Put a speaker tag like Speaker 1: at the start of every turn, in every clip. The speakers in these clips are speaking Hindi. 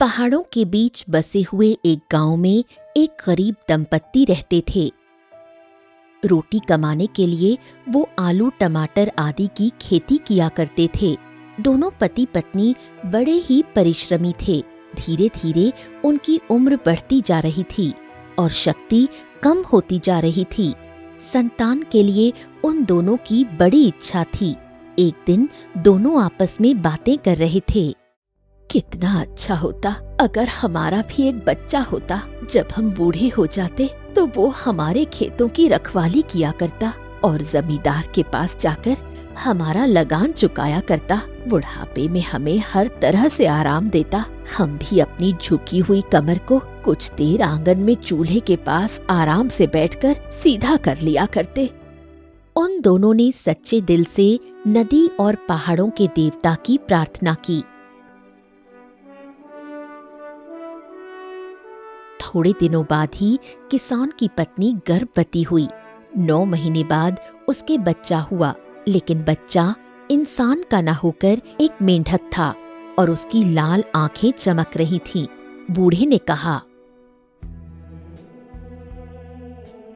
Speaker 1: पहाड़ों के बीच बसे हुए एक गांव में एक गरीब दंपत्ति रहते थे। रोटी कमाने के लिए वो आलू टमाटर आदि की खेती किया करते थे। दोनों पति पत्नी बड़े ही परिश्रमी थे। धीरे धीरे उनकी उम्र बढ़ती जा रही थी और शक्ति कम होती जा रही थी। संतान के लिए उन दोनों की बड़ी इच्छा थी। एक दिन दोनों आपस में बातें कर रहे थे। कितना अच्छा होता अगर हमारा भी एक बच्चा होता। जब हम बूढ़े हो जाते तो वो हमारे खेतों की रखवाली किया करता और जमींदार के पास जाकर हमारा लगान चुकाया करता। बुढ़ापे में हमें हर तरह से आराम देता। हम भी अपनी झुकी हुई कमर को कुछ देर आंगन में चूल्हे के पास आराम से बैठकर सीधा कर लिया करते। उन दोनों ने सच्चे दिल से नदी और पहाड़ों के देवता की प्रार्थना की। थोड़े दिनों बाद ही किसान की पत्नी गर्भवती हुई। 9 महीने बाद उसके बच्चा हुआ, लेकिन बच्चा इंसान का न होकर एक मेंढक था और उसकी लाल आंखें चमक रही थीं। बूढ़े ने कहा,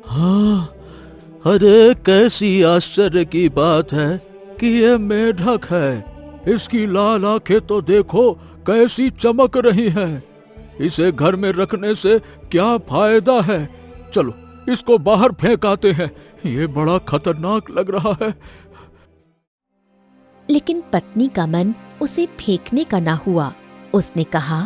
Speaker 2: हाँ, अरे कैसी आश्चर्य की बात है कि ये मेढक है। इसकी लाल आंखें तो देखो कैसी चमक रही हैं। इसे घर में रखने से क्या फायदा है? चलो इसको बाहर फेंक आते हैं। ये बड़ा खतरनाक लग रहा है।
Speaker 1: लेकिन पत्नी का मन उसे फेंकने का ना हुआ। उसने कहा,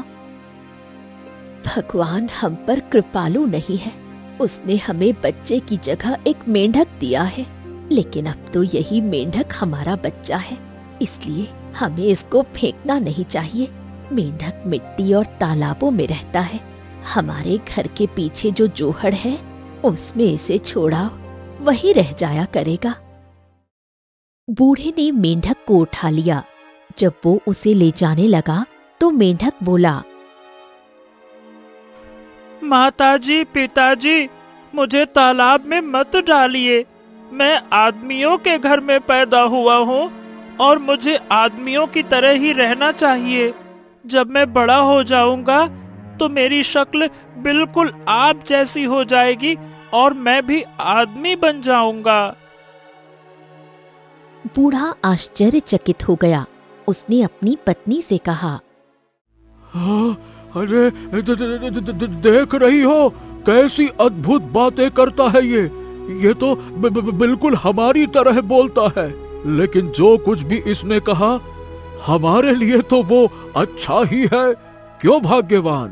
Speaker 1: भगवान हम पर कृपालु नहीं है। उसने हमें बच्चे की जगह एक मेंढक दिया है, लेकिन अब तो यही मेंढक हमारा बच्चा है, इसलिए हमें इसको फेंकना नहीं चाहिए। मेंढक मिट्टी और तालाबों में रहता है। हमारे घर के पीछे जो जोहड़ है उसमें इसे छोड़ाओ, वही रह जाया करेगा। बूढ़े ने मेंढक को उठा लिया। जब वो उसे ले जाने लगा तो मेंढक बोला,
Speaker 3: माताजी पिताजी, मुझे तालाब में मत डालिए। मैं आदमियों के घर में पैदा हुआ हूँ और मुझे आदमियों की तरह ही रहना चाहिए। जब मैं बड़ा हो जाऊंगा तो मेरी शक्ल बिल्कुल आप जैसी हो जाएगी और मैं भी आदमी बन जाऊंगा।
Speaker 1: बूढ़ा आश्चर्यचकित हो गया। उसने अपनी पत्नी से कहा,
Speaker 2: हाँ, अरे देख रही हो कैसी अद्भुत बातें करता है ये तो बिल्कुल हमारी तरह बोलता है। लेकिन जो कुछ भी इसने कहा हमारे लिए तो वो अच्छा ही है। क्यों भाग्यवान?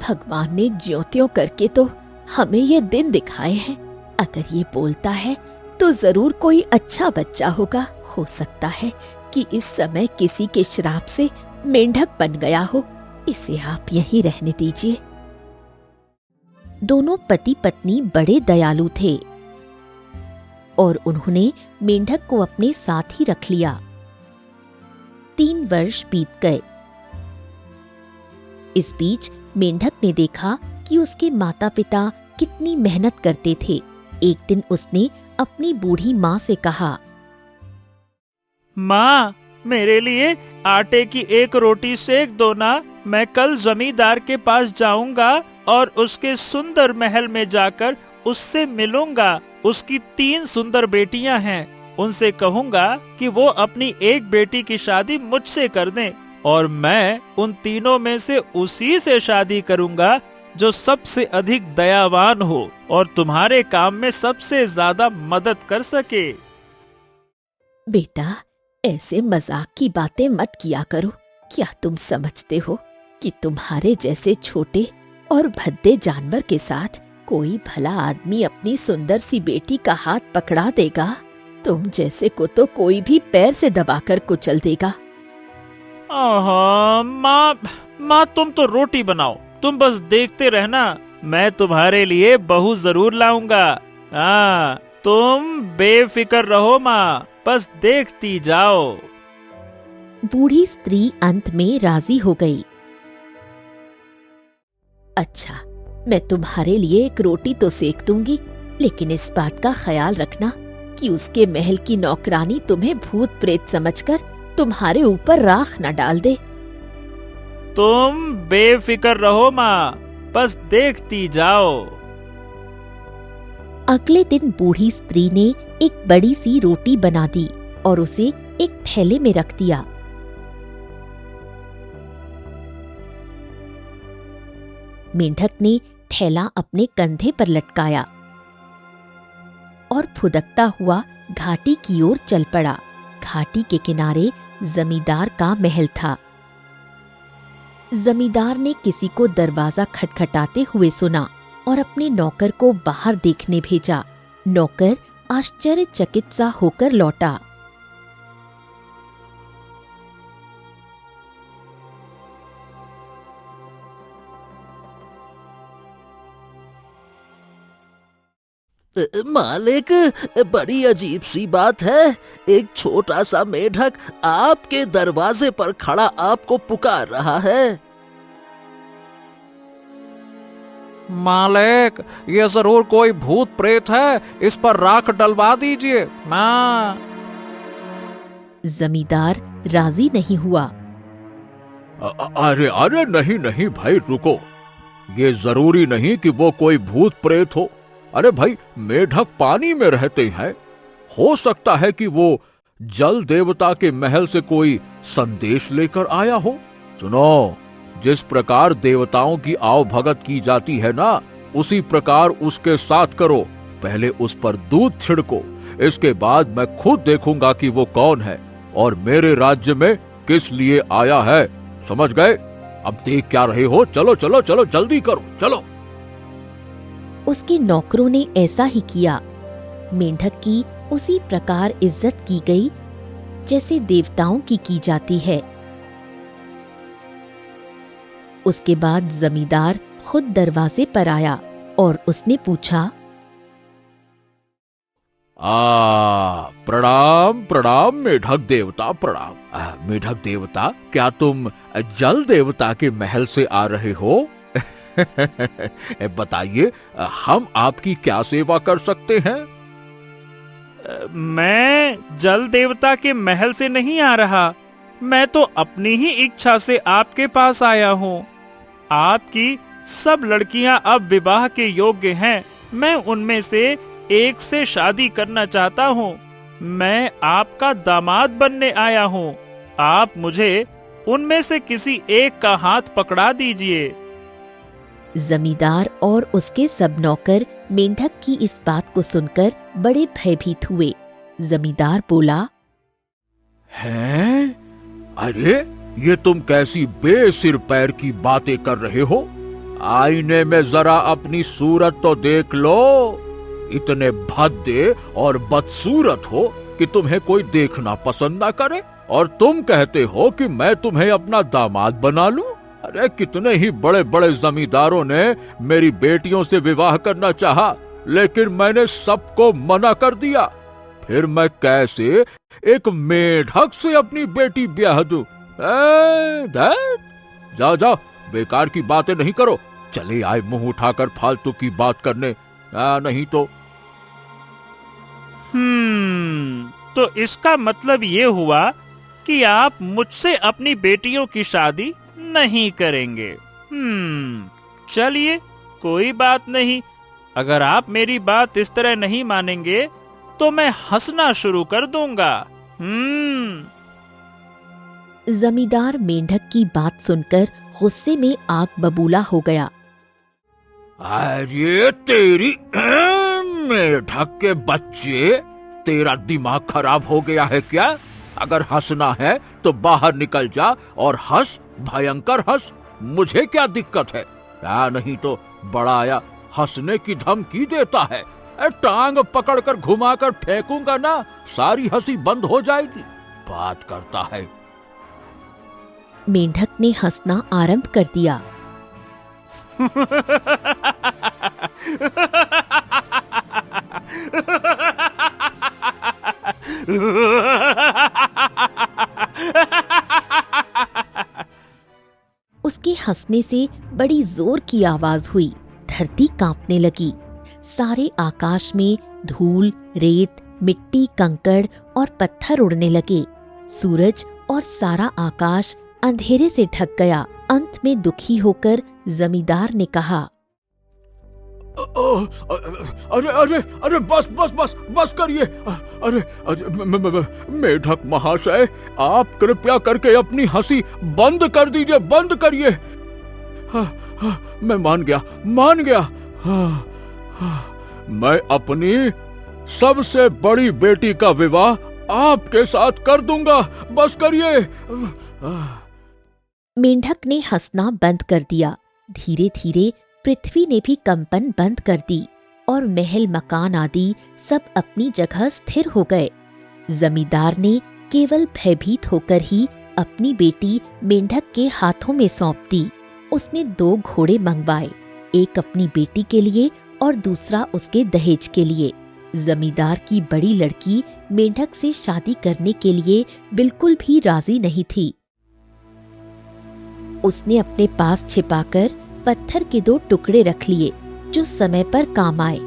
Speaker 1: भगवान ने ज्योतियों करके तो हमें ये दिन दिखाए हैं। अगर ये बोलता है तो जरूर कोई अच्छा बच्चा होगा। हो सकता है कि इस समय किसी के श्राप से मेंढक बन गया हो। इसे आप यहीं रहने दीजिए। दोनों पति पत्नी बड़े दयालु थे और उन्होंने मेंढक को अपने साथ ही रख लिया। 3 वर्ष बीत गए। इस बीच मेंढक ने देखा कि उसके माता पिता कितनी मेहनत करते थे। एक दिन उसने अपनी बूढ़ी माँ से कहा,
Speaker 3: माँ, मेरे लिए आटे की एक रोटी सेक दो ना। मैं कल जमींदार के पास जाऊंगा और उसके सुंदर महल में जाकर उससे मिलूंगा। उसकी 3 सुंदर बेटियां हैं। उनसे कहूंगा कि वो अपनी एक बेटी की शादी मुझसे कर दें और मैं उन तीनों में से उसी से शादी करूंगा जो सबसे अधिक दयावान हो और तुम्हारे काम में सबसे ज्यादा मदद कर सके।
Speaker 1: बेटा, ऐसे मजाक की बातें मत किया करो। क्या तुम समझते हो कि तुम्हारे जैसे छोटे और भद्दे जानवर के साथ कोई भला आदमी अपनी सुंदर सी बेटी का हाथ पकड़ा देगा? तुम जैसे को तो कोई भी पैर से दबाकर कुचल देगा।
Speaker 3: माँ, तुम तो रोटी बनाओ। तुम बस देखते रहना। मैं तुम्हारे लिए बहू जरूर लाऊंगा। हाँ, तुम बेफिक्र रहो माँ, बस देखती जाओ।
Speaker 1: बूढ़ी स्त्री अंत में राजी हो गई। अच्छा, मैं तुम्हारे लिए एक रोटी तो सेक दूंगी, लेकिन इस बात का ख्याल रखना कि उसके महल की नौकरानी तुम्हें भूत प्रेत समझकर तुम्हारे ऊपर राख न डाल दे।
Speaker 3: तुम बेफिक्र रहो माँ, बस देखती जाओ।
Speaker 1: अगले दिन बूढ़ी स्त्री ने एक बड़ी सी रोटी बना दी और उसे एक थैले में रख दिया। मेंढक ने थैला अपने कंधे पर लटकाया और फुदकता हुआ घाटी की ओर चल पड़ा। घाटी के किनारे जमींदार का महल था। जमींदार ने किसी को दरवाजा खटखटाते हुए सुना और अपने नौकर को बाहर देखने भेजा। नौकर आश्चर्यचकित सा होकर लौटा।
Speaker 4: मालिक, बड़ी अजीब सी बात है। एक छोटा सा मेढक आपके दरवाजे पर खड़ा आपको पुकार रहा है।
Speaker 5: मालिक, ये जरूर कोई भूत प्रेत है, इस पर राख डलवा दीजिए ना।
Speaker 1: जमींदार राजी नहीं हुआ।
Speaker 2: अरे अरे नहीं नहीं भाई रुको, ये जरूरी नहीं कि वो कोई भूत प्रेत हो। अरे भाई, मेढक पानी में रहते हैं, हो सकता है कि वो जल देवता के महल से कोई संदेश लेकर आया हो। सुनो, जिस प्रकार देवताओं की आव भगत की जाती है ना, उसी प्रकार उसके साथ करो। पहले उस पर दूध छिड़को, इसके बाद मैं खुद देखूंगा कि वो कौन है और मेरे राज्य में किस लिए आया है। समझ गए? अब देख क्या रहे हो? चलो चलो चलो, जल्दी करो, चलो।
Speaker 1: उसके नौकरों ने ऐसा ही किया। मेंढक की उसी प्रकार इज्जत की गई जैसे देवताओं की जाती है। उसके बाद जमींदार खुद दरवाजे पर आया और उसने पूछा,
Speaker 2: प्रणाम प्रणाम मेढक देवता, प्रणाम। मेढक देवता, क्या तुम जल देवता के महल से आ रहे हो? बताइए, हम आपकी क्या सेवा कर सकते हैं?
Speaker 3: मैं जल देवता के महल से नहीं आ रहा, मैं तो अपनी ही इच्छा से आपके पास आया हूँ। आपकी सब लड़कियां अब विवाह के योग्य हैं। मैं उनमें से एक से शादी करना चाहता हूँ। मैं आपका दामाद बनने आया हूँ। आप मुझे उनमें से किसी एक का हाथ पकड़ा दीजिए।
Speaker 1: जमींदार और उसके सब नौकर मेंढक की इस बात को सुनकर बड़े भयभीत हुए। जमींदार बोला,
Speaker 2: हैं? अरे, ये तुम कैसी बेसिर पैर की बातें कर रहे हो? आईने में जरा अपनी सूरत तो देख लो। इतने भद्दे और बदसूरत हो कि तुम्हें कोई देखना पसंद ना करे, और तुम कहते हो कि मैं तुम्हें अपना दामाद बना लूं? अरे, कितने ही बड़े बड़े जमींदारों ने मेरी बेटियों से विवाह करना चाहा, लेकिन मैंने सबको मना कर दिया। फिर मैं कैसे एक मेढक से अपनी बेटी ब्याह दूं? जाओ जाओ, बेकार की बातें नहीं करो। चले आए मुंह उठाकर फालतू की बात करने, नहीं तो।
Speaker 3: तो इसका मतलब ये हुआ कि आप मुझसे अपनी बेटियों की शादी नहीं करेंगे। चलिए, कोई बात नहीं। अगर आप मेरी बात इस तरह नहीं मानेंगे तो मैं हंसना शुरू कर दूंगा।
Speaker 1: जमींदार मेंढक की बात सुनकर गुस्से में आग बबूला हो गया।
Speaker 2: अरे तेरी मेढक के बच्चे, तेरा दिमाग खराब हो गया है क्या? अगर हंसना है तो बाहर निकल जा और हंस, भयंकर हंस। मुझे क्या दिक्कत है? नहीं तो बड़ा आया हंसने की धमकी देता है। टांग पकड़कर घुमाकर फेंकूंगा ना, सारी हंसी बंद हो जाएगी। बात करता है।
Speaker 1: मेंढक ने हंसना आरंभ कर दिया। उसके हंसने से बड़ी जोर की आवाज हुई। धरती कांपने लगी। सारे आकाश में धूल, रेत, मिट्टी, कंकड़ और पत्थर उड़ने लगे। सूरज और सारा आकाश अंधेरे से ढक गया अंत में दुखी होकर जमींदार ने कहा,
Speaker 2: अरे अरे अरे बस बस बस बस करिए। अरे अरे मेढक महाशय, आप कृपया करके अपनी हंसी बंद कर दीजिए, बंद करिए। मैं मान गया। मैं अपनी सबसे बड़ी बेटी का विवाह आपके साथ कर दूंगा, बस करिए।
Speaker 1: मेंढक ने हंसना बंद कर दिया। धीरे धीरे पृथ्वी ने भी कंपन बंद कर दी और महल मकान आदि सब अपनी जगह स्थिर हो गए। जमींदार ने केवल भयभीत होकर ही अपनी बेटी मेंढक के हाथों में सौंप दी। उसने 2 घोड़े मंगवाए, एक अपनी बेटी के लिए और दूसरा उसके दहेज के लिए। जमींदार की बड़ी लड़की मेंढक से शादी करने के लिए बिल्कुल भी राजी नहीं थी। उसने अपने पास छिपाकर पत्थर के 2 टुकड़े रख लिए जो समय पर काम आए।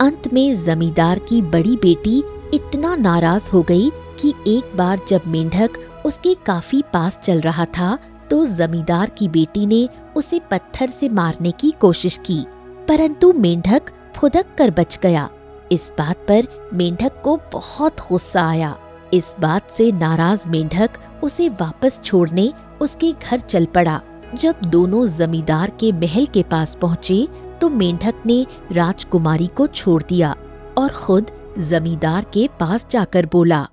Speaker 1: अंत में जमींदार की बड़ी बेटी इतना नाराज हो गई कि एक बार जब मेंढक उसके काफी पास चल रहा था तो जमींदार की बेटी ने उसे पत्थर से मारने की कोशिश की, परंतु मेंढक फुदक कर बच गया। इस बात पर मेंढक को बहुत गुस्सा आया। इस बात से नाराज मेंढक उसे वापस छोड़ने उसके घर चल पड़ा। जब दोनों जमींदार के महल के पास पहुँचे तो मेंढक ने राजकुमारी को छोड़ दिया और खुद जमींदार के पास जाकर बोला,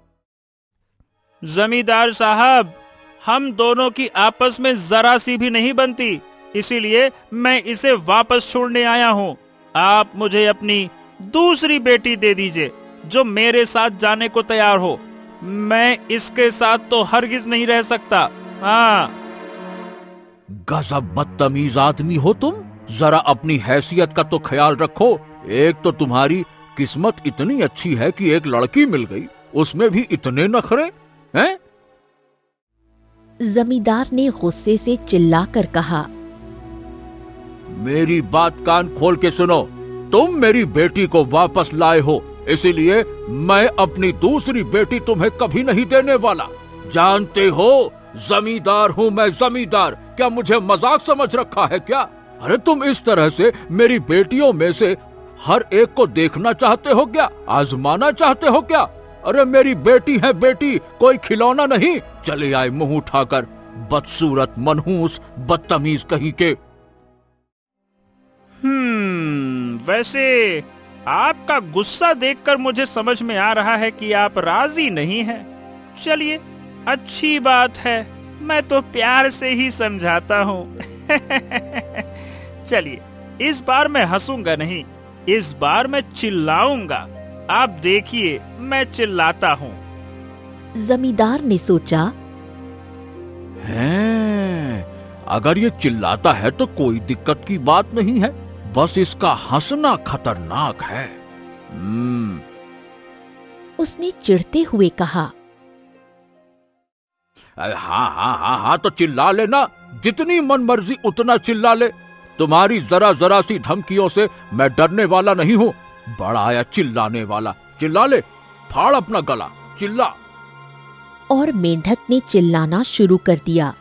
Speaker 3: जमींदार साहब, हम दोनों की आपस में जरा सी भी नहीं बनती, इसीलिए मैं इसे वापस छोड़ने आया हूँ। आप मुझे अपनी दूसरी बेटी दे दीजिए जो मेरे साथ जाने को तैयार हो। मैं इसके साथ तो हरगिज नहीं रह सकता। हाँ।
Speaker 2: गजब बदतमीज आदमी हो तुम, जरा अपनी हैसियत का तो ख्याल रखो। एक तो तुम्हारी किस्मत इतनी अच्छी है कि एक लड़की मिल गई, उसमें भी इतने नखरे हैं।
Speaker 1: जमींदार ने गुस्से से चिल्लाकर कहा,
Speaker 2: मेरी बात कान खोल के सुनो। तुम मेरी बेटी को वापस लाए हो, इसीलिए मैं अपनी दूसरी बेटी तुम्हें कभी नहीं देने वाला। जानते हो, जमींदार हूँ मैं, जमींदार। क्या मुझे मजाक समझ रखा है क्या? अरे तुम इस तरह से मेरी बेटियों में से हर एक को देखना चाहते हो क्या? आजमाना चाहते हो क्या? अरे मेरी बेटी है बेटी, कोई खिलौना नहीं। चले आए मुंह उठाकर, बदसूरत, मनहूस, बदतमीज कहीं के।
Speaker 3: वैसे आपका गुस्सा देखकर मुझे समझ में आ रहा है कि आप राजी नहीं हैं। चलिए, अच्छी बात है, मैं तो प्यार से ही समझाता हूँ। चलिए, इस बार मैं हंसूंगा नहीं, इस बार मैं चिल्लाऊंगा। आप देखिए, मैं चिल्लाता हूँ।
Speaker 1: जमींदार ने सोचा,
Speaker 2: हैं, अगर ये चिल्लाता है तो कोई दिक्कत की बात नहीं है, बस इसका हंसना खतरनाक है।
Speaker 1: उसने चिढ़ते हुए कहा,
Speaker 2: हाँ, तो चिल्ला लेना, जितनी मन मर्जी उतना चिल्ला ले। तुम्हारी जरा जरा सी धमकियों से मैं डरने वाला नहीं हूँ, बड़ा आया चिल्लाने वाला। चिल्ला ले, फाड़ अपना गला, चिल्ला।
Speaker 1: और मेंढक ने चिल्लाना शुरू कर दिया।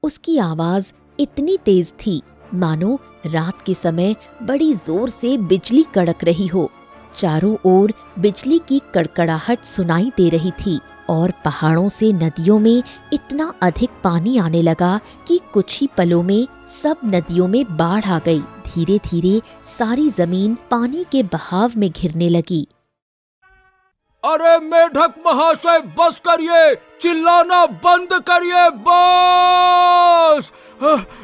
Speaker 1: उसकी आवाज इतनी तेज थी मानो रात के समय बड़ी जोर से बिजली कड़क रही हो। चारों ओर बिजली की कड़कड़ाहट सुनाई दे रही थी और पहाड़ों से नदियों में इतना अधिक पानी आने लगा कि कुछ ही पलों में सब नदियों में बाढ़ आ गई। धीरे धीरे सारी जमीन पानी के बहाव में घिरने लगी।
Speaker 2: अरे मेढक महाशय, बस करिए, चिल्लाना बंद करिए, बस,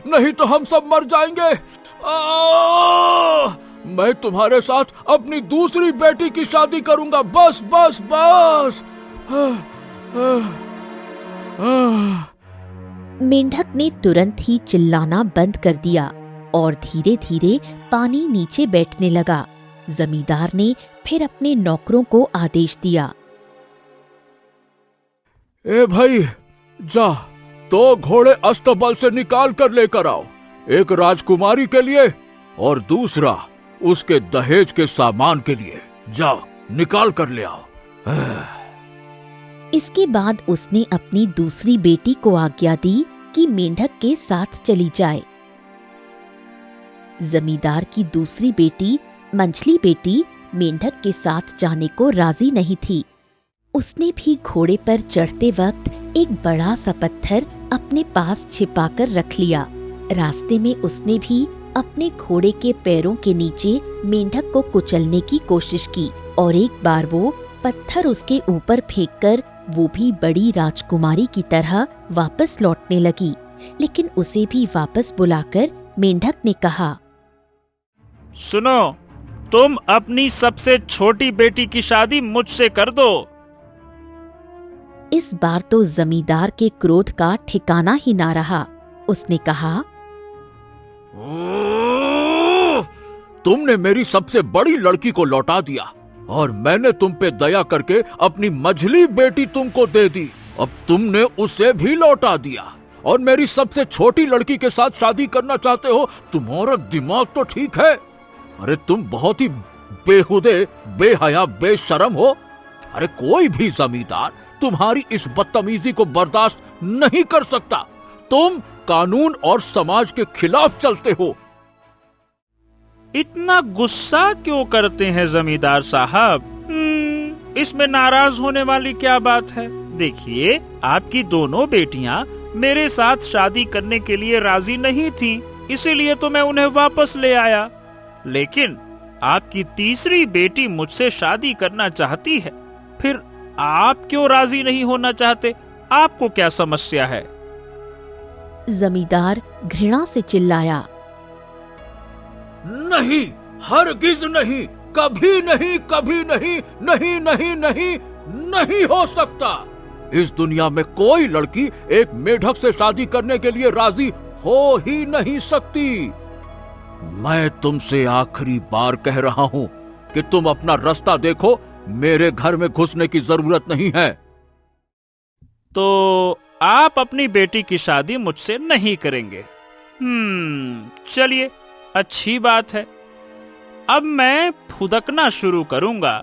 Speaker 2: नहीं तो हम सब मर जाएंगे। मैं तुम्हारे साथ अपनी दूसरी बेटी की शादी करूंगा, बस बस बस।
Speaker 1: मेंढक ने तुरंत ही चिल्लाना बंद कर दिया और धीरे धीरे पानी नीचे बैठने लगा। जमींदार ने फिर अपने नौकरों को आदेश दिया,
Speaker 2: ए भाई, जा 2 घोड़े अस्तबल से निकाल कर लेकर आओ, एक राजकुमारी के लिए और दूसरा उसके दहेज के सामान के लिए। जाओ निकाल कर ले आओ।
Speaker 1: इसके बाद उसने अपनी दूसरी बेटी को आज्ञा दी कि मेंढक के साथ चली जाए। जमींदार की दूसरी बेटी मंझली बेटी मेंढक के साथ जाने को राजी नहीं थी। उसने भी घोड़े पर चढ़ते वक्त एक बड़ा सा पत्थर अपने पास छिपाकर रख लिया। रास्ते में उसने भी अपने घोड़े के पैरों के नीचे मेंढक को कुचलने की कोशिश की और एक बार वो पत्थर उसके ऊपर फेंककर वो भी बड़ी राजकुमारी की तरह वापस लौटने लगी। लेकिन उसे भी वापस बुलाकर मेंढक ने कहा,
Speaker 3: सुनो, तुम अपनी सबसे छोटी बेटी की शादी मुझसे कर दो।
Speaker 1: इस बार तो जमींदार के क्रोध का ठिकाना ही ना रहा। उसने कहा,
Speaker 2: तुमने मेरी सबसे बड़ी लड़की को लौटा दिया और मैंने तुम पे दया करके अपनी मझली बेटी तुमको दे दी। अब तुमने उसे भी लौटा दिया और मेरी सबसे छोटी लड़की के साथ शादी करना चाहते हो। तुम्हारा दिमाग तो ठीक है। अरे तुम बहुत ही बेहुदे, बेहया, बेशरम हो। अरे कोई भी जमींदार तुम्हारी इस बदतमीजी को बर्दाश्त नहीं कर सकता। तुम कानून और समाज के खिलाफ चलते हो।
Speaker 3: इतना गुस्सा क्यों करते हैं जमींदार साहब? इसमें नाराज होने वाली क्या बात है? देखिए, आपकी दोनों बेटियां मेरे साथ शादी करने के लिए राजी नहीं थीं, इसीलिए तो मैं उन्हें वापस ले आया। लेकिन आपकी तीसरी बेटी मुझसे शादी करना चाहती है, फिर आप क्यों राजी नहीं होना चाहते? आपको क्या समस्या है?
Speaker 1: जमींदार घृणा से चिल्लाया,
Speaker 2: नहीं, हरगिज नहीं, कभी नहीं, कभी नहीं, नहीं नहीं नहीं, नहीं हो सकता। इस दुनिया में कोई लड़की एक मेढक से शादी करने के लिए राजी हो ही नहीं सकती। मैं तुमसे आखिरी बार कह रहा हूं कि तुम अपना रास्ता देखो। मेरे घर में घुसने की जरूरत नहीं है।
Speaker 3: तो आप अपनी बेटी की शादी मुझसे नहीं करेंगे? चलिए, अच्छी बात है। अब मैं फुदकना शुरू करूंगा।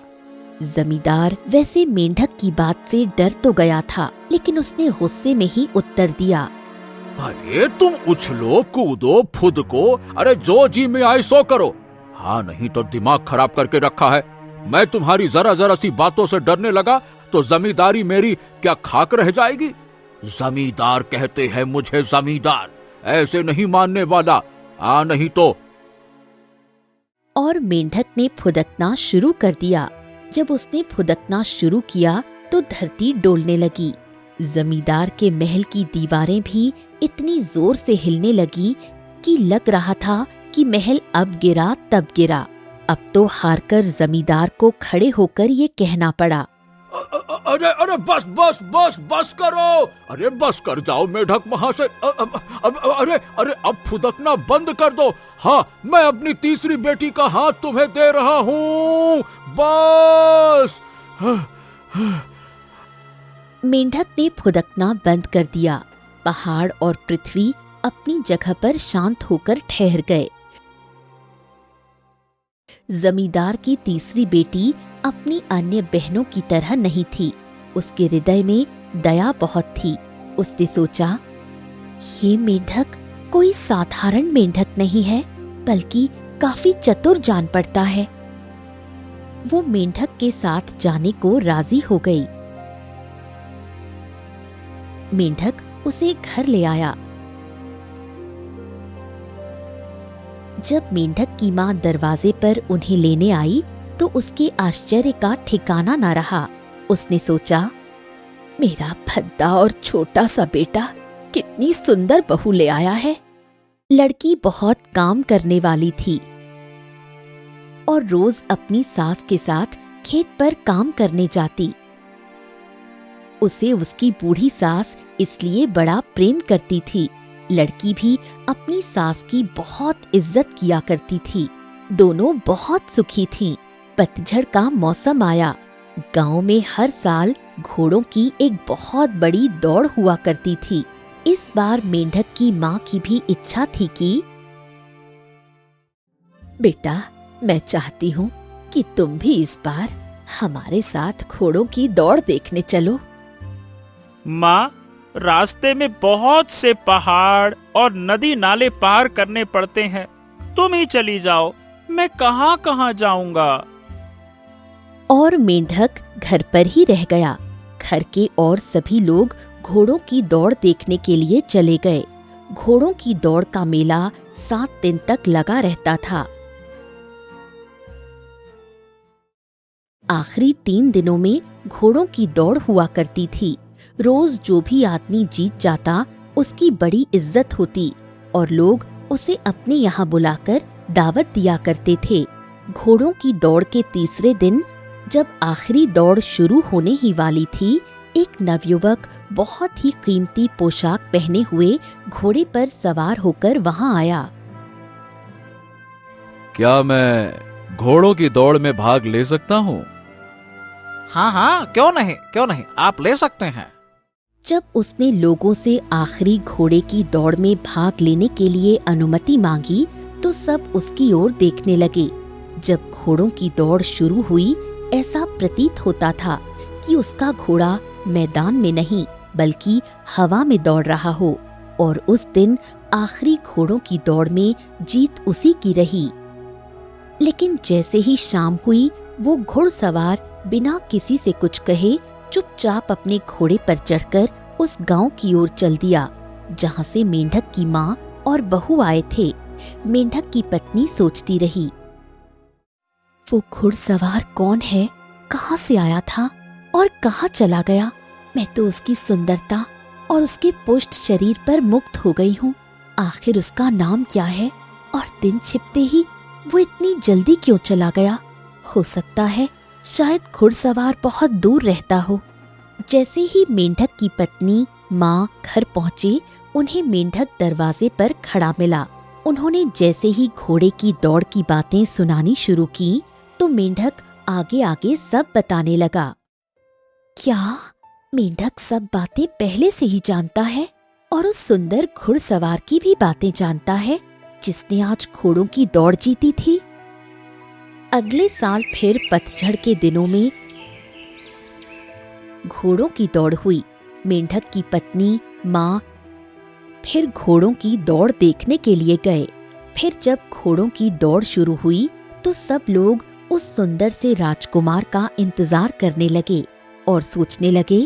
Speaker 1: जमींदार वैसे मेंढक की बात से डर तो गया था, लेकिन उसने गुस्से में ही उत्तर दिया,
Speaker 2: अरे तुम उछलो, कूदो, फुदको, अरे जो जी में आए सो करो। हाँ, नहीं तो दिमाग खराब करके रखा है। मैं तुम्हारी जरा जरा सी बातों से डरने लगा तो जमींदारी मेरी क्या खाक रह जाएगी? जमींदार कहते हैं मुझे जमींदार, ऐसे नहीं मानने वाला। नहीं तो।
Speaker 1: और मेंढक ने फुदकना शुरू कर दिया। जब उसने फुदकना शुरू किया तो धरती डोलने लगी। जमींदार के महल की दीवारें भी इतनी जोर से हिलने लगी कि लग रहा था कि महल अब गिरा तब गिरा। अब तो हारकर जमींदार को खड़े होकर ये कहना पड़ा,
Speaker 2: अरे अरे बस बस बस बस करो। अरे बस कर जाओ मेढक वहां से। अरे अरे अब फुदकना बंद कर दो। हाँ, मैं अपनी तीसरी बेटी का हाथ तुम्हें दे रहा हूँ। बस।
Speaker 1: मेंढक ने फुदकना बंद कर दिया। पहाड़ और पृथ्वी अपनी जगह पर शांत होकर ठहर गए। जमींदार की तीसरी बेटी अपनी अन्य बहनों की तरह नहीं थी। उसके हृदय में दया बहुत थी। उसने सोचा, ये मेंढक कोई साधारण मेंढक नहीं है, बल्कि काफी चतुर जान पड़ता है। वो मेंढक के साथ जाने को राजी हो गई। मेंढक उसे घर ले आया। जब मेंढक की मां दरवाजे पर उन्हें लेने आई तो उसके आश्चर्य का ठिकाना न रहा। उसने सोचा, मेरा भद्दा और छोटा सा बेटा कितनी सुंदर बहू ले आया है। लड़की बहुत काम करने वाली थी और रोज अपनी सास के साथ खेत पर काम करने जाती। उसे उसकी बूढ़ी सास इसलिए बड़ा प्रेम करती थी। लड़की भी अपनी सास की बहुत इज्जत किया करती थी। दोनों बहुत सुखी थीं। पतझड़ का मौसम आया। गांव में हर साल घोड़ों की एक बहुत बड़ी दौड़ हुआ करती थी। इस बार मेंढक की मां की भी इच्छा थी कि बेटा, मैं चाहती हूँ कि तुम भी इस बार हमारे साथ घोड़ों की दौड़ देखने चलो।
Speaker 3: माँ, रास्ते में बहुत से पहाड़ और नदी नाले पार करने पड़ते हैं। तुम ही चली जाओ, मैं कहाँ कहाँ जाऊंगा।
Speaker 1: और मेंढक घर पर ही रह गया। घर के और सभी लोग घोड़ों की दौड़ देखने के लिए चले गए। घोड़ों की दौड़ का मेला 7 दिन तक लगा रहता था। आखिरी 3 दिनों में घोड़ों की दौड़ हुआ करती थी। रोज जो भी आदमी जीत जाता उसकी बड़ी इज्जत होती और लोग उसे अपने यहाँ बुलाकर दावत दिया करते थे। घोड़ों की दौड़ के तीसरे दिन जब आखिरी दौड़ शुरू होने ही वाली थी, एक नवयुवक बहुत ही कीमती पोशाक पहने हुए घोड़े पर सवार होकर वहां आया।
Speaker 2: क्या मैं घोड़ों की दौड़ में भाग ले सकता हूँ?
Speaker 5: हाँ हाँ, क्यों नहीं, आप ले सकते हैं।
Speaker 1: जब उसने लोगों से आखिरी घोड़े की दौड़ में भाग लेने के लिए अनुमति मांगी तो सब उसकी ओर देखने लगे। जब घोड़ों की दौड़ शुरू हुई, ऐसा प्रतीत होता था कि उसका घोड़ा मैदान में नहीं बल्कि हवा में दौड़ रहा हो और उस दिन आखिरी घोड़ों की दौड़ में जीत उसी की रही। लेकिन जैसे ही शाम हुई, वो घुड़सवार बिना किसी से कुछ कहे चुपचाप अपने घोड़े पर चढ़कर उस गांव की ओर चल दिया जहां से मेंढक की माँ और बहू आए थे। मेंढक की पत्नी सोचती रही, वो घुड़सवार कौन है, कहाँ से आया था और कहाँ चला गया। मैं तो उसकी सुंदरता और उसके पुष्ट शरीर पर मुग्ध हो गई हूँ। आखिर उसका नाम क्या है और दिन छिपते ही वो इतनी जल्दी क्यों चला गया। हो सकता है शायद घुड़सवार बहुत दूर रहता हो। जैसे ही मेंढक की पत्नी माँ घर पहुँचे, उन्हें मेंढक दरवाजे पर खड़ा मिला। उन्होंने जैसे ही घोड़े की दौड़ की बातें सुनानी शुरू की तो मेंढक आगे आगे सब बताने लगा। क्या मेंढक सब बातें पहले से ही जानता है और उस सुंदर घुड़सवार की भी बातें जानता है जिसने आज घोड़ों की दौड़ जीती थी। अगले साल फिर पतझड़ के दिनों में घोड़ों की दौड़ हुई। मेंढक की पत्नी माँ फिर घोड़ों की दौड़ देखने के लिए गए। फिर जब घोड़ों की दौड़ शुरू हुई तो सब लोग उस सुंदर से राजकुमार का इंतजार करने लगे और सोचने लगे,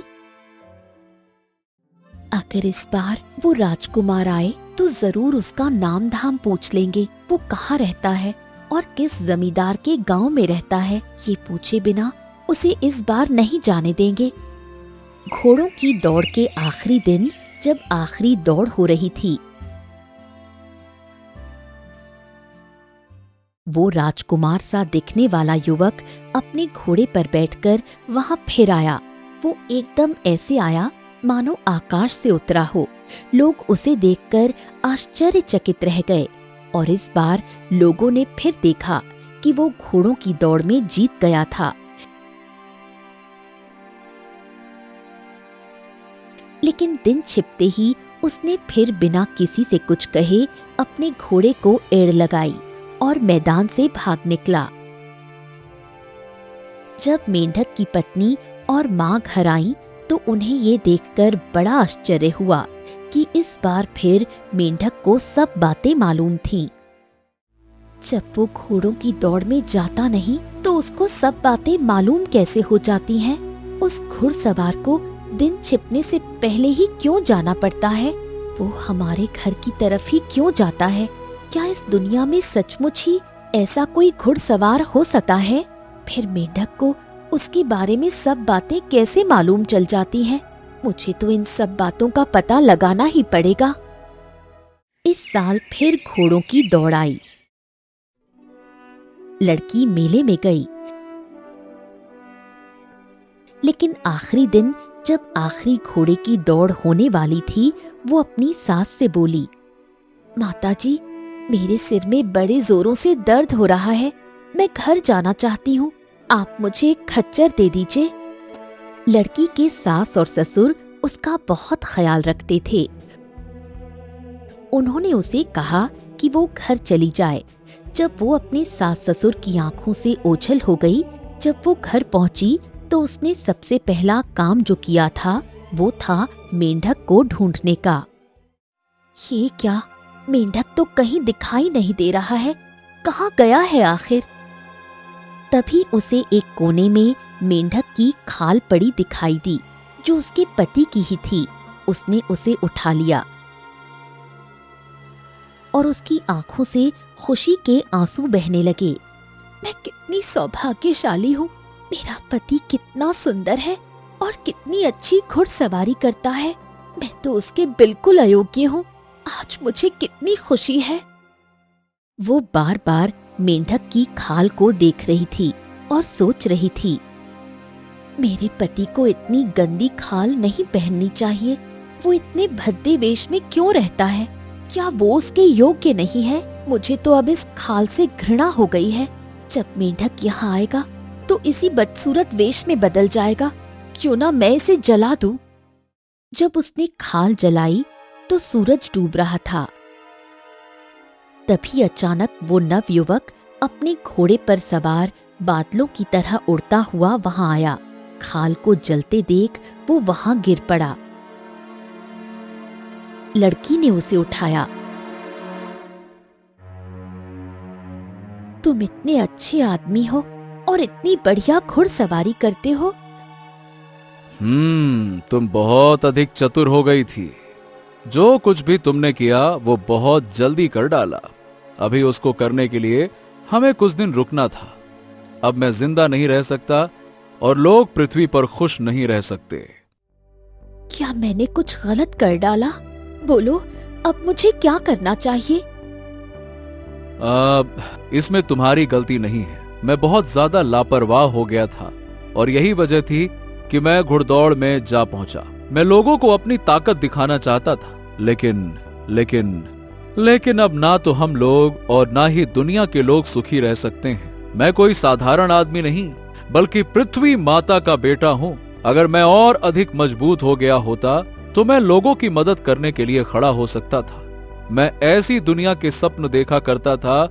Speaker 1: अगर इस बार वो राजकुमार आए तो जरूर उसका नाम धाम पूछ लेंगे। वो कहाँ रहता है और किस जमींदार के गांव में रहता है, ये पूछे बिना उसे इस बार नहीं जाने देंगे। घोड़ों की दौड़ के आखिरी दिन जब आखिरी दौड़ हो रही थी, वो राजकुमार सा दिखने वाला युवक अपने घोड़े पर बैठकर वहां फिर आया। वो एकदम ऐसे आया मानो आकाश से उतरा हो। लोग उसे देखकर आश्चर्यचकित रह गए और इस बार लोगों ने फिर देखा कि वो घोड़ों की दौड़ में जीत गया था। लेकिन दिन छिपते ही उसने फिर बिना किसी से कुछ कहे अपने घोड़े को एड़ लगाई और मैदान से भाग निकला। जब मेंढक की पत्नी और माँ घर आईं तो उन्हें ये देखकर बड़ा आश्चर्य हुआ कि इस बार फिर मेंढक को सब बातें मालूम थीं। जब वो घोड़ों की दौड़ में जाता नहीं तो उसको सब बातें मालूम कैसे हो जाती हैं? उस घुड़सवार को दिन छिपने से पहले ही क्यों जाना पड़ता है? वो हमारे घर की तरफ ही क्यों जाता है? क्या इस दुनिया में सचमुच ही ऐसा कोई घुड़सवार हो सकता है? फिर मेंढक को उसके बारे में सब बातें कैसे मालूम चल जाती हैं? मुझे तो इन सब बातों का पता लगाना ही पड़ेगा। इस साल फिर घोड़ों की दौड़ आई। लड़की मेले में गई, लेकिन आखिरी दिन जब आखिरी घोड़े की दौड़ होने वाली थी, वो अपनी सास से बोली, माताजी, मेरे सिर में बड़े जोरों से दर्द हो रहा है। मैं घर जाना चाहती हूँ। आप मुझे एक खच्चर दे दीजिए। लड़की के सास और ससुर उसका बहुत ख्याल रखते थे। उन्होंने उसे कहा कि वो घर चली जाए। जब वो अपने सास ससुर की आंखों से ओझल हो गई, जब वो घर पहुंची तो उसने सबसे पहला काम जो किया था वो था मेंढक को ढूंढने का। ये क्या, मेंढक तो कहीं दिखाई नहीं दे रहा है, कहाँ गया है आखिर? तभी उसे एक कोने में मेंढक की खाल पड़ी दिखाई दी जो उसके पति की ही थी। उसने उसे उठा लिया और उसकी आंखों से खुशी के आंसू बहने लगे। मैं कितनी सौभाग्यशाली हूँ, मेरा पति कितना सुंदर है और कितनी अच्छी घुड़सवारी करता है। मैं तो उसके बिल्कुल अयोग्य हूँ, आज मुझे कितनी खुशी है। वो बार बार मेंढक की खाल को देख रही थी और सोच रही थी, मेरे पति को इतनी गंदी खाल नहीं पहननी चाहिए। वो इतने भद्दे वेश में क्यों रहता है? क्या वो उसके योग्य नहीं है? मुझे तो अब इस खाल से घृणा हो गई है। जब मेंढक यहाँ आएगा तो इसी बदसूरत वेश में बदल जाएगा। क्यों ना मैं इसे जला दूं? जब उसने खाल जलाई तो सूरज डूब रहा था। तभी अचानक वो नवयुवक अपने घोड़े पर सवार बादलों की तरह उड़ता हुआ वहां आया। खाल को जलते देख वो वहां गिर पड़ा। लड़की ने उसे उठाया। तुम इतने अच्छे आदमी हो और इतनी बढ़िया घुड़सवारी करते हो।
Speaker 5: तुम बहुत अधिक चतुर हो गई थी। जो कुछ भी तुमने किया वो बहुत जल्दी कर डाला। अभी उसको करने के लिए हमें कुछ दिन रुकना था। अब मैं जिंदा नहीं रह सकता और लोग पृथ्वी पर खुश नहीं रह सकते।
Speaker 1: क्या मैंने कुछ गलत कर डाला? बोलो, अब मुझे क्या करना चाहिए?
Speaker 5: इसमें तुम्हारी गलती नहीं है। मैं बहुत ज्यादा लापरवाह हो गया था और यही वजह थी कि मैं घुड़दौड़ में जा पहुंचा। मैं लोगों को अपनी ताकत दिखाना चाहता था, लेकिन अब ना तो हम लोग और ना ही दुनिया के लोग सुखी रह सकते हैं। मैं कोई साधारण आदमी नहीं, बल्कि पृथ्वी माता का बेटा हूँ। अगर मैं और अधिक मजबूत हो गया होता तो मैं लोगों की मदद करने के लिए खड़ा हो सकता था। मैं ऐसी दुनिया के सपन देखा करता था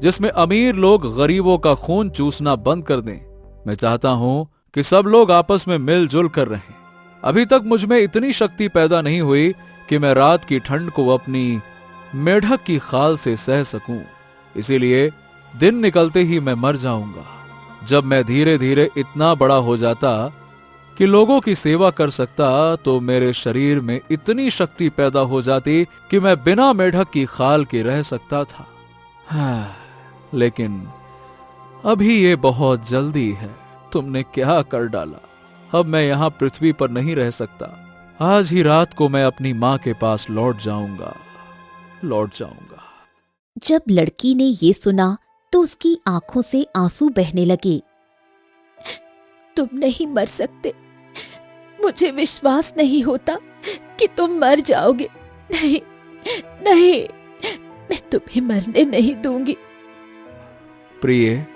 Speaker 5: जिसमें अमीर लोग गरीबों का खून चूसना बंद कर दें। मैं चाहता हूं कि सब लोग आपस में मिलजुल कर रहें। अभी तक मुझ में इतनी शक्ति पैदा नहीं हुई कि मैं रात की ठंड को अपनी मेढक की खाल से सह सकूं। इसीलिए दिन निकलते ही मैं मर जाऊंगा। जब मैं धीरे धीरे इतना बड़ा हो जाता कि लोगों की सेवा कर सकता तो मेरे शरीर में इतनी शक्ति पैदा हो जाती कि मैं बिना मेढक की खाल के रह सकता था। लेकिन अभी ये बहुत जल्दी है। तुमने क्या कर डाला? अब मैं यहाँ पृथ्वी पर नहीं रह सकता। आज ही रात को मैं अपनी माँ के पास लौट जाऊंगा।
Speaker 1: जब लड़की ने ये सुना तो उसकी आंखों से आंसू बहने लगे। तुम नहीं मर सकते। मुझे विश्वास नहीं होता कि तुम मर जाओगे। नहीं, मैं तुम्हें मरने नहीं दूंगी।
Speaker 5: प्रिय,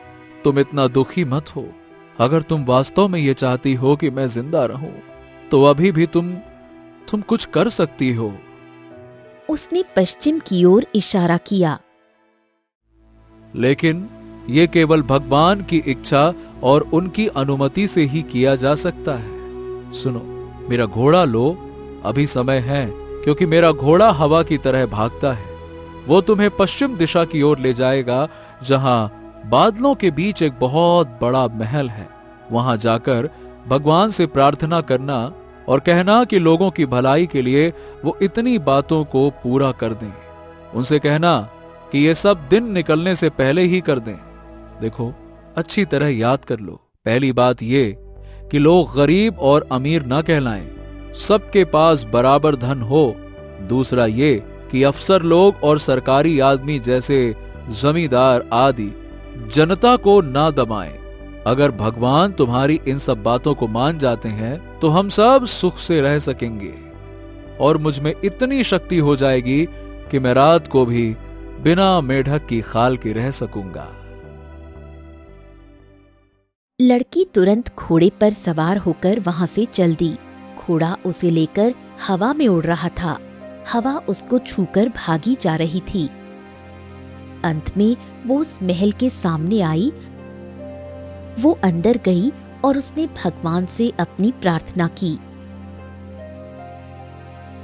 Speaker 5: तुम इतना दुखी मत हो। अगर तुम वास्तव में ये चाहती हो कि मैं जिंदा रहूं, तो अभी भी तुम कुछ कर सकती हो।
Speaker 1: उसने पश्चिम की ओर इशारा किया।
Speaker 5: लेकिन ये केवल भगवान की इच्छा और उनकी अनुमति से ही किया जा सकता है। सुनो, मेरा घोड़ा लो। अभी समय है, क्योंकि मेरा घोड़ा हवा की तरह भागता है। वो तुम्हें पश्चिम दिशा की ओर ले जाएगा, जहां बादलों के बीच एक बहुत बड़ा महल है। वहां जाकर भगवान से प्रार्थना करना और कहना कि लोगों की भलाई के लिए वो इतनी बातों को पूरा कर दें। उनसे कहना कि ये सब दिन निकलने से पहले ही कर दें। देखो, अच्छी तरह याद कर लो। पहली बात ये कि लोग गरीब और अमीर ना कहलाएं, सबके पास बराबर धन हो। दूसरा ये कि अफसर लोग और सरकारी आदमी जैसे जमींदार आदि जनता को ना दबाएं। अगर भगवान तुम्हारी इन सब बातों को मान जाते हैं तो हम सब सुख से रह सकेंगे और मुझ में इतनी शक्ति हो जाएगी कि मैं रात को भी बिना मेढक की खाल के रह सकूंगा।
Speaker 1: लड़की तुरंत घोड़े पर सवार होकर वहां से चल दी। घोड़ा उसे लेकर हवा में उड़ रहा था। हवा उसको छूकर भागी जा रही थी। अंत में वो उस महल के सामने आई। वो अंदर गई और उसने भगवान से अपनी प्रार्थना की।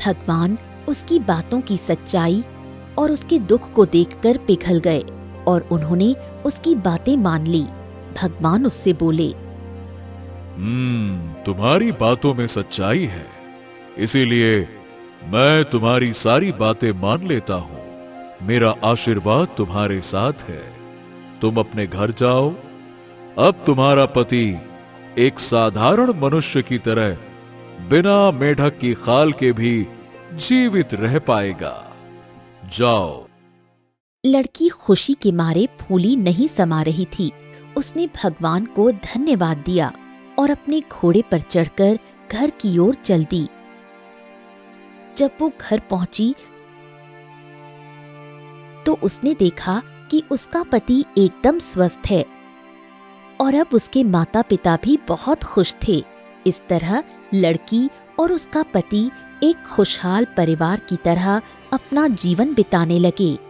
Speaker 1: भगवान उसकी बातों की सच्चाई और उसके दुख को देखकर पिघल गए और उन्होंने उसकी बातें मान ली। भगवान उससे बोले,
Speaker 5: तुम्हारी बातों में सच्चाई है, इसीलिए मैं तुम्हारी सारी बातें मान लेता हूं। मेरा आशीर्वाद तुम्हारे साथ है। तुम अपने घर जाओ। अब तुम्हारा पति एक साधारण मनुष्य की तरह बिना मेढक की खाल के भी जीवित रह पाएगा। जाओ।
Speaker 1: लड़की खुशी के मारे फूली नहीं समा रही थी। उसने भगवान को धन्यवाद दिया और अपने घोड़े पर चढ़कर घर की ओर चल दी। जब वो घर पहुंची तो उसने देखा कि उसका पति एकदम स्वस्थ है और अब उसके माता पिता भी बहुत खुश थे। इस तरह लड़की और उसका पति एक खुशहाल परिवार की तरह अपना जीवन बिताने लगे।